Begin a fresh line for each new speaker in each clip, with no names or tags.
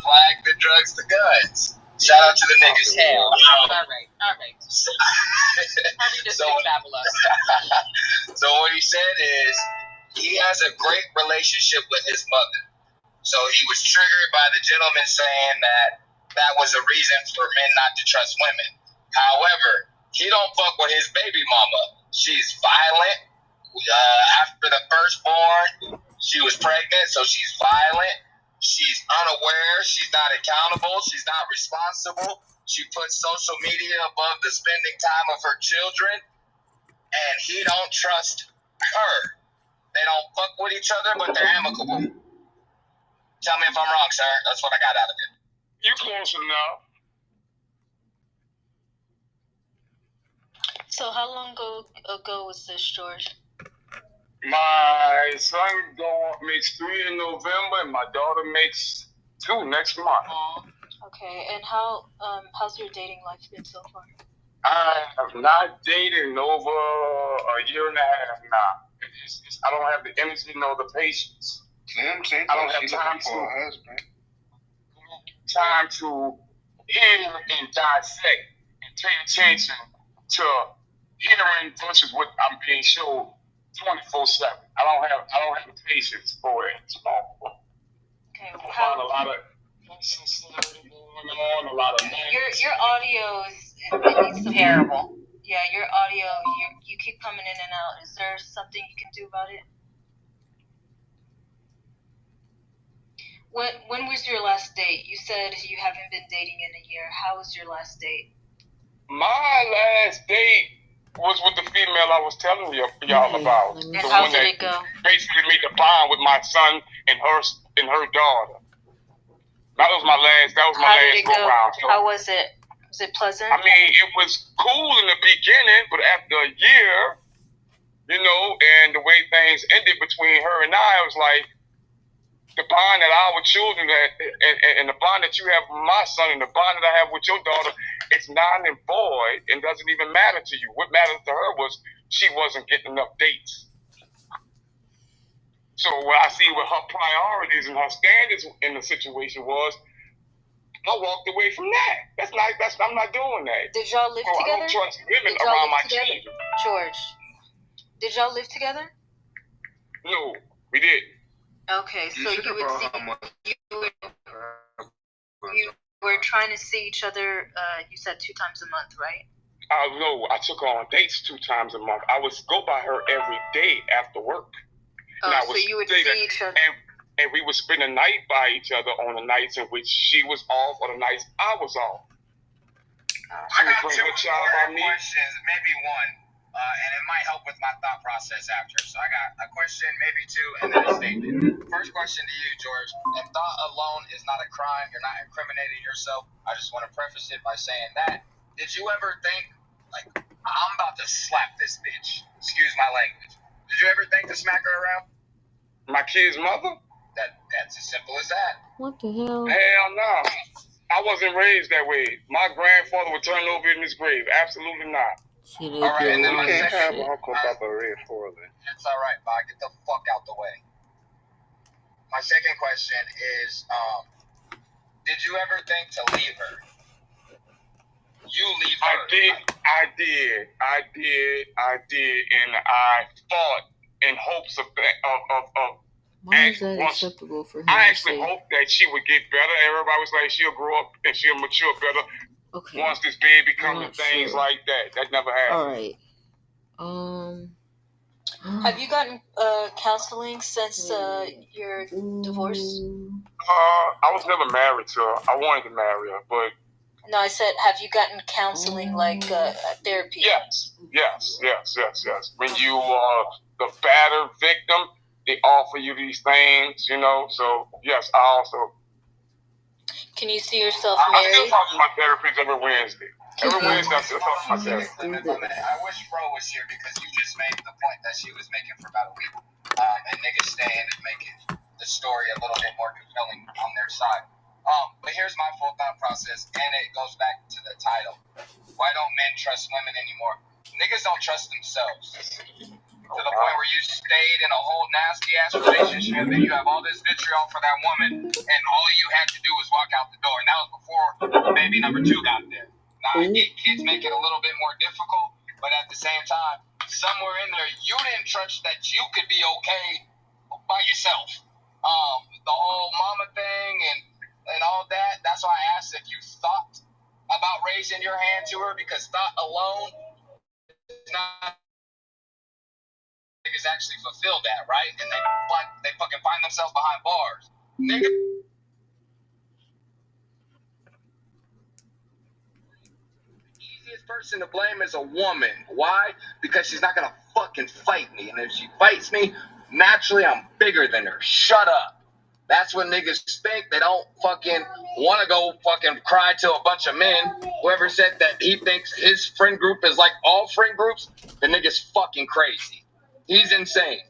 Flag the drugs to guns. Shout out to the niggas.
Hell. All right.
So what he said is he has a great relationship with his mother. So he was triggered by the gentleman saying that was a reason for men not to trust women. However, he don't fuck with his baby mama. She's violent. After the firstborn, she was pregnant, so she's violent. She's unaware. She's not accountable. She's not responsible. She puts social media above the spending time of her children, and he don't trust her. They don't fuck with each other, but they're amicable. Tell me if I'm wrong, sir. That's what I got out of it.
You close enough.
So how long ago was this, George?
My son makes 3 in November, and my daughter makes 2 next month.
Okay, and how's your dating life been so far?
I have not dated in over a year and a half now. I don't have the energy nor the patience. I don't have time to hear and dissect and pay attention to hearing versus what I'm being shown 24/7. I don't have the patience for it.
Okay.
I find a lot of going on, a lot of
your audio is terrible. Yeah, your audio you keep coming in and out. Is there something you can do about it? When was your last date? You said you haven't been dating in a year. How was your last date?
My last date was with the female I was telling y'all about.
And how did it go?
Basically made the bond with my son and her daughter. That was my last go round. So,
how was it? Was it pleasant?
I mean, it was cool in the beginning, but after a year, and the way things ended between her and I was like, the bond that our children and the bond that you have with my son and the bond that I have with your daughter, it's non and void and doesn't even matter to you. What mattered to her was she wasn't getting enough dates. So what I see with her priorities and her standards in the situation was, I walked away from that. I'm not doing that.
Did y'all live together?
I don't trust women around my children.
George, did y'all live together?
No, we didn't.
Okay, so you were trying to see each other, you said 2 times a month, right?
No, I took her on dates 2 times a month. I would go by her every day after work.
So you would see each other.
And we would spend a night by each other on the nights in which she was off or the nights I was off.
I got 2 questions, maybe one, and it might help with my thought process after. So I got a question, maybe 2, and then a statement. First question to you, George. If thought alone is not a crime, you're not incriminating yourself. I just want to preface it by saying that. Did you ever think, like, I'm about to slap this bitch? Excuse my language. Did you ever think to smack her around?
My kid's mother?
That's as simple as that.
What the hell?
Hell no. I wasn't raised that way. My grandfather would turn over in his grave. Absolutely not.
All right, and then my
can't have
second.
Uncle Papa Red for them.
It's all right, Bob. Get the fuck out the way. My second question is, did you ever think to leave her? You leave her.
I did, and I fought in hopes of
Why is that acceptable for him?
I actually hoped that she would get better. Everybody was like, she'll grow up and she'll mature better once this baby comes and things like that. That never happened.
All right. Have you gotten counseling since your divorce?
I was never married to her. I wanted to marry her, but...
No, I said, have you gotten counseling, like therapy?
Yes. When you are the battered victim, they offer you these things, so yes, I also...
Can you see yourself
I
married?
still talk to my therapist every Wednesday. Every Wednesday I still talk to my therapist.
I wish Bro was here because you just made the point that she was making for about a week. And niggas staying and making the story a little bit more compelling on their side. But here's my full thought process, and it goes back to the title. Why don't men trust women anymore? Niggas don't trust themselves. to the point where you stayed in a whole nasty ass relationship and you have all this vitriol for that woman, and all you had to do was walk out the door. And that was before baby number 2 got there. Now, I get kids make it a little bit more difficult, but at the same time, somewhere in there, you didn't trust that you could be okay by yourself. The whole mama thing and all that, that's why I asked if you thought about raising your hand to her, because thought alone is not niggas actually fulfill that, right? And they fucking find themselves behind bars. Nigga. The easiest person to blame is a woman. Why? Because she's not gonna fucking fight me. And if she fights me, naturally I'm bigger than her. Shut up. That's what niggas think. They don't fucking want to go fucking cry to a bunch of men. Whoever said that he thinks his friend group is like all friend groups, the nigga's fucking crazy. He's insane,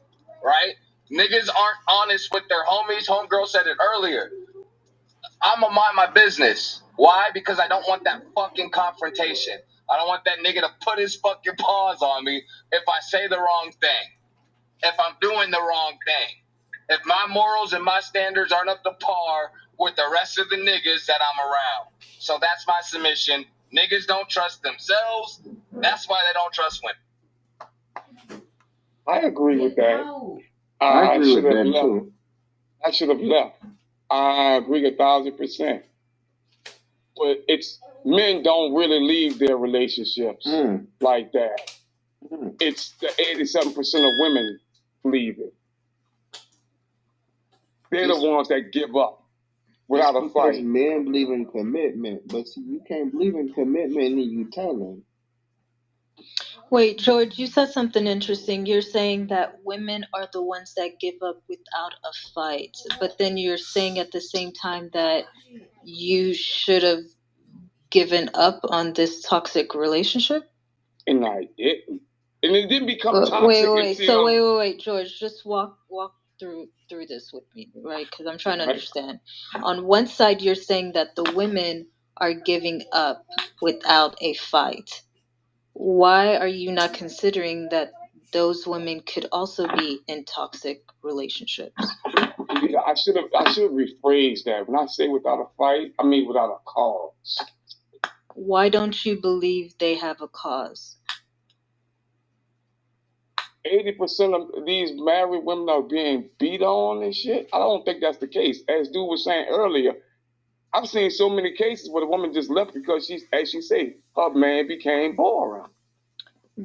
right? Niggas aren't honest with their homies. Homegirl said it earlier. I'ma mind my business. Why? Because I don't want that fucking confrontation. I don't want that nigga to put his fucking paws on me if I say the wrong thing. If I'm doing the wrong thing. If my morals and my standards aren't up to par with the rest of the niggas that I'm around. So that's my submission. Niggas don't trust themselves. That's why they don't trust women.
I agree with that.
I agree with that too.
I should have left. I agree 1,000%. But it's men don't really leave their relationships like that. It's the 87% of women leave it. They're the ones that give up without a fight.
Men believe in commitment, but see, you can't believe in commitment and you tell them.
Wait, George, you said something interesting. You're saying that women are the ones that give up without a fight, but then you're saying at the same time that you should have given up on this toxic relationship?
And I didn't. And it didn't become toxic.
Wait, George, just walk through this with me, right? Because I'm trying to understand. On one side, you're saying that the women are giving up without a fight. Why are you not considering that those women could also be in toxic relationships?
Yeah, I should have rephrased that. When I say without a fight, I mean without a cause.
Why don't you believe they have a cause?
80% of these married women are being beat on and shit. I don't think that's the case. As dude was saying earlier, I've seen so many cases where the woman just left because she's, as she said, her man became boring.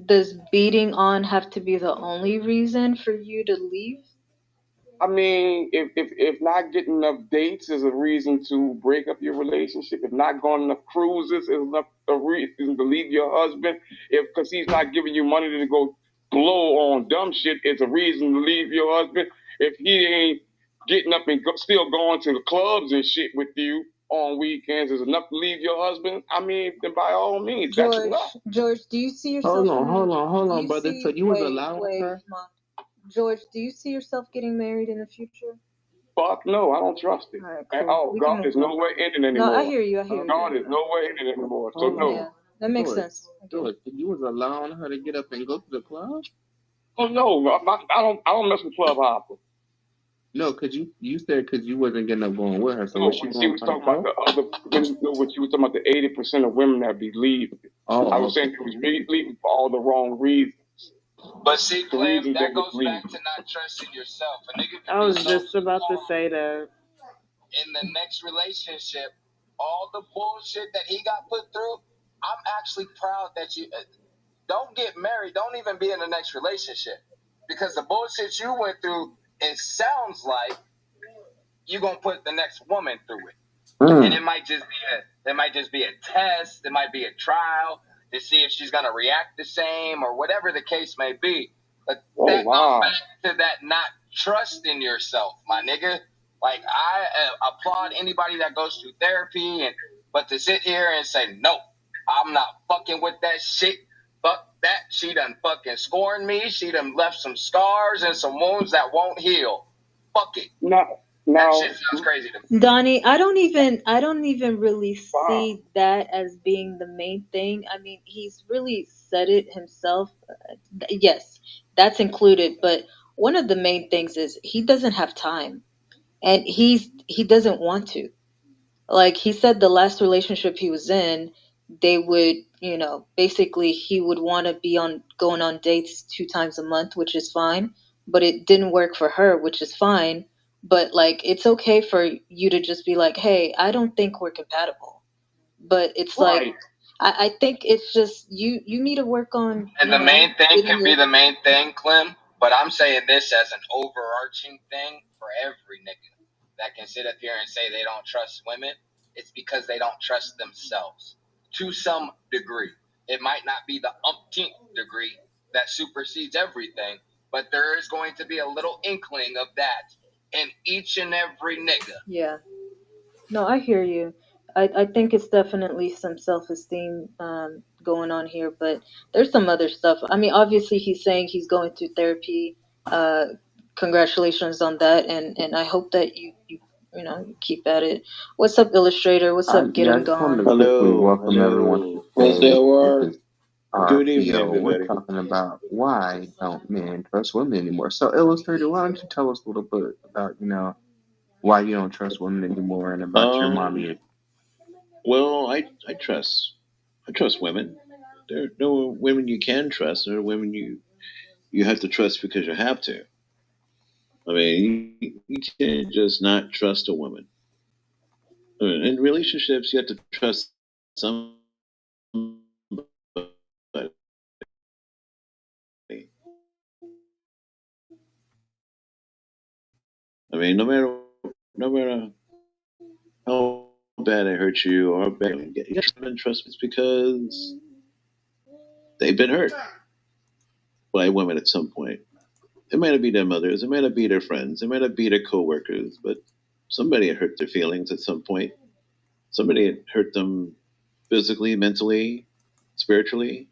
Does beating on have to be the only reason for you to leave?
I mean, if not getting enough dates is a reason to break up your relationship, if not going enough cruises is enough a reason to leave your husband, because he's not giving you money to go blow on dumb shit is a reason to leave your husband, if he ain't getting up and still going to the clubs and shit with you on weekends is enough to leave your husband, I mean, then by all means, that's enough.
George, do you see yourself...
Hold on, brother. So you was allowing her?
George, do you see yourself getting married in the future?
Fuck no, I don't trust it.
Right, cool.
God is nowhere in it anymore.
No, I hear you.
God is nowhere in it anymore. So no.
Yeah, that makes sense.
George, you was allowing her to get up and go to the club?
Oh no, I don't mess with club hopper.
No, cause you said because you wasn't getting up going with her. So
no, she was talking about the other. What you was talking about, the 80% of women that be leaving. I was saying it was leaving for all the wrong reasons.
But see, Clem, that goes back to not trusting yourself. A nigga
I was just about to say that.
In the next relationship, all the bullshit that he got put through, I'm actually proud that you don't get married. Don't even be in the next relationship, because the bullshit you went through, it sounds like you're gonna put the next woman through it, and it might just be a test. It might be a trial to see if she's gonna react the same or whatever the case may be. But that goes back to that not trusting yourself, my nigga. Like, I applaud anybody that goes through therapy, but to sit here and say, no, I'm not fucking with that shit. Fuck that. She done fucking scorned me. She done left some scars and some wounds that won't heal. Fuck it.
Now
That shit sounds crazy to me.
Donnie, I don't even really see that as being the main thing. I mean, he's really said it himself. Yes, that's included, but one of the main things is he doesn't have time, and he doesn't want to. Like he said, the last relationship he was in, they would, basically he would want to be on going on dates 2 times a month, which is fine, but it didn't work for her, which is fine. But like, it's okay for you to just be like, hey, I don't think we're compatible. But it's like,
Right.
I think it's just you need to work on,
And the main thing
getting
can be the main thing, Clem, but I'm saying this as an overarching thing for every nigga that can sit up here and say they don't trust women. It's because they don't trust themselves to some degree. It might not be the umpteenth degree that supersedes everything, but there is going to be a little inkling of that in each and every nigga.
Yeah. No, I hear you. I think it's definitely some self-esteem going on here, but there's some other stuff. I mean, obviously he's saying he's going through therapy. Congratulations on that, and I hope that you keep at it. What's up, Illustrator? What's up, Get
Yeah, I
'em
just wanted
Gone?
to quickly
Hello,
welcome everyone to
hello.
the
What's
stage.
that word?
This is our
Good evening,
PO. We're
everybody.
talking about why don't men trust women anymore. So, Illustrator, why don't you tell us a little bit about, why you don't trust women anymore and about your mommy?
Well, I trust women. There are no women you can trust. There are women you have to trust because you have to. I mean, you can't just not trust a woman. In relationships, you have to trust somebody. I mean, no matter how bad I hurt you or how bad you have to trust me because they've been hurt by women at some point. It might not be their mothers, it might not be their friends, it might not be their coworkers, but somebody had hurt their feelings at some point. Somebody had hurt them physically, mentally, spiritually.